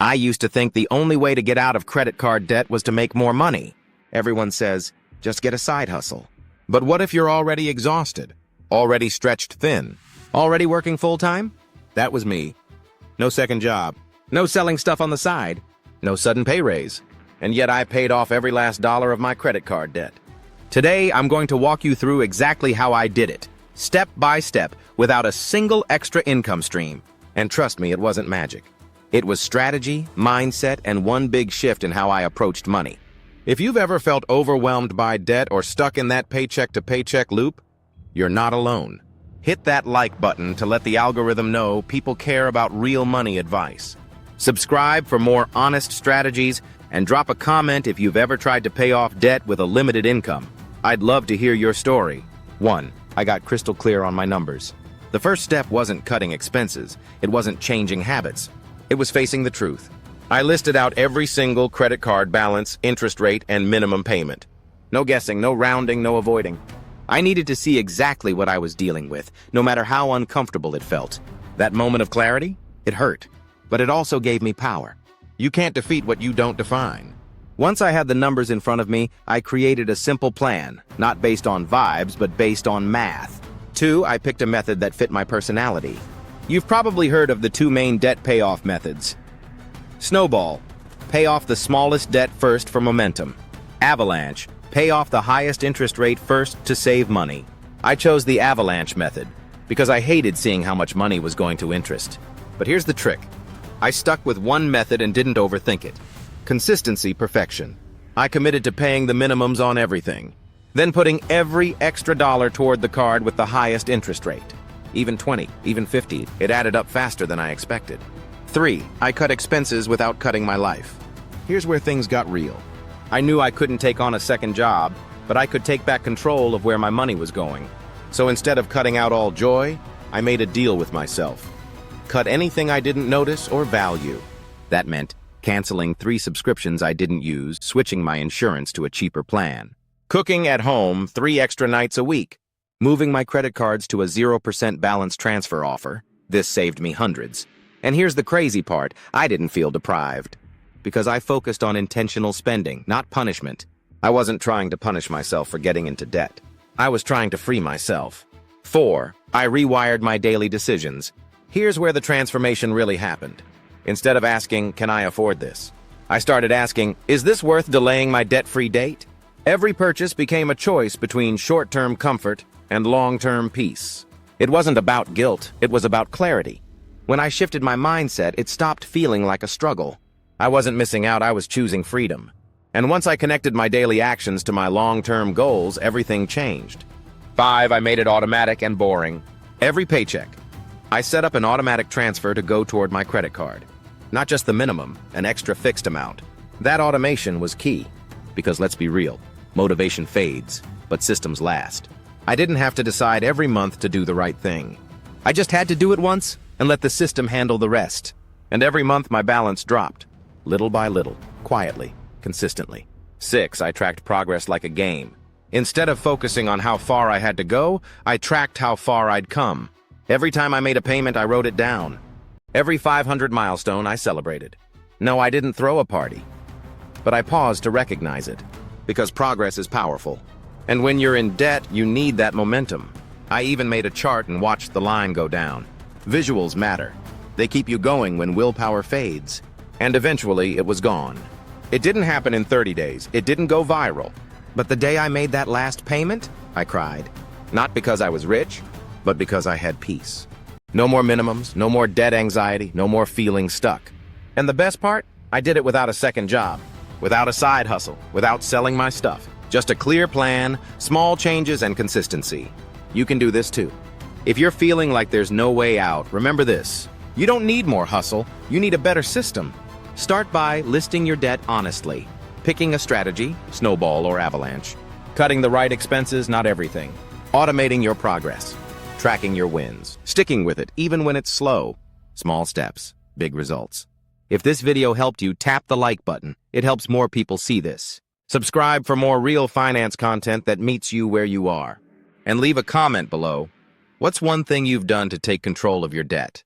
I used to think the only way to get out of credit card debt was to make more money. Everyone says, just get a side hustle. But what if you're already exhausted, already stretched thin, already working full-time? That was me. No second job, no selling stuff on the side, no sudden pay raise. And yet I paid off every last dollar of my credit card debt. Today, I'm going to walk you through exactly how I did it, step by step, without a single extra income stream. And trust me, it wasn't magic. It was strategy, mindset, and one big shift in how I approached money. If you've ever felt overwhelmed by debt or stuck in that paycheck-to-paycheck loop, you're not alone. Hit that like button to let the algorithm know people care about real money advice. Subscribe for more honest strategies, and drop a comment if you've ever tried to pay off debt with a limited income. I'd love to hear your story. 1. I got crystal clear on my numbers. The first step wasn't cutting expenses. It wasn't changing habits. It was facing the truth. I listed out every single credit card balance, interest rate, and minimum payment. No guessing, no rounding, no avoiding. I needed to see exactly what I was dealing with, no matter how uncomfortable it felt. That moment of clarity? It hurt, but it also gave me power. You can't defeat what you don't define. Once I had the numbers in front of me, I created a simple plan, not based on vibes, but based on math. 2, I picked a method that fit my personality. You've probably heard of the 2 main debt payoff methods. Snowball, pay off the smallest debt first for momentum. Avalanche, pay off the highest interest rate first to save money. I chose the avalanche method because I hated seeing how much money was going to interest. But here's the trick. I stuck with one method and didn't overthink it. Consistency, perfection. I committed to paying the minimums on everything, then putting every extra dollar toward the card with the highest interest rate. Even 20, even 50, it added up faster than I expected. 3, I cut expenses without cutting my life. Here's where things got real. I knew I couldn't take on a second job, but I could take back control of where my money was going. So instead of cutting out all joy, I made a deal with myself. Cut anything I didn't notice or value. That meant canceling 3 subscriptions I didn't use, switching my insurance to a cheaper plan. Cooking at home 3 extra nights a week. Moving my credit cards to a 0% balance transfer offer. This saved me hundreds. And here's the crazy part, I didn't feel deprived. Because I focused on intentional spending, not punishment. I wasn't trying to punish myself for getting into debt. I was trying to free myself. 4, I rewired my daily decisions. Here's where the transformation really happened. Instead of asking, can I afford this? I started asking, is this worth delaying my debt-free date? Every purchase became a choice between short-term comfort and long-term peace. It wasn't about guilt, it was about clarity. When I shifted my mindset, it stopped feeling like a struggle. I wasn't missing out, I was choosing freedom. And once I connected my daily actions to my long-term goals, everything changed. 5, I made it automatic and boring. Every paycheck, I set up an automatic transfer to go toward my credit card. Not just the minimum, an extra fixed amount. That automation was key. Because let's be real, motivation fades, but systems last. I didn't have to decide every month to do the right thing. I just had to do it once and let the system handle the rest. And every month my balance dropped. Little by little, quietly, consistently. 6, I tracked progress like a game. Instead of focusing on how far I had to go, I tracked how far I'd come. Every time I made a payment, I wrote it down. Every 500 milestone, I celebrated. No, I didn't throw a party. But I paused to recognize it. Because progress is powerful. And when you're in debt, you need that momentum. I even made a chart and watched the line go down. Visuals matter. They keep you going when willpower fades. And eventually, it was gone. It didn't happen in 30 days. It didn't go viral. But the day I made that last payment, I cried. Not because I was rich, but because I had peace. No more minimums, no more debt anxiety, no more feeling stuck. And the best part? I did it without a second job, without a side hustle, without selling my stuff. Just a clear plan, small changes, and consistency. You can do this too. If you're feeling like there's no way out, remember this. You don't need more hustle, you need a better system. Start by listing your debt honestly, picking a strategy, snowball or avalanche, cutting the right expenses, not everything, automating your progress, tracking your wins, sticking with it even when it's slow. Small steps, big results. If this video helped you, tap the like button. It helps more people see this. Subscribe for more real finance content that meets you where you are. And leave a comment below. What's one thing you've done to take control of your debt?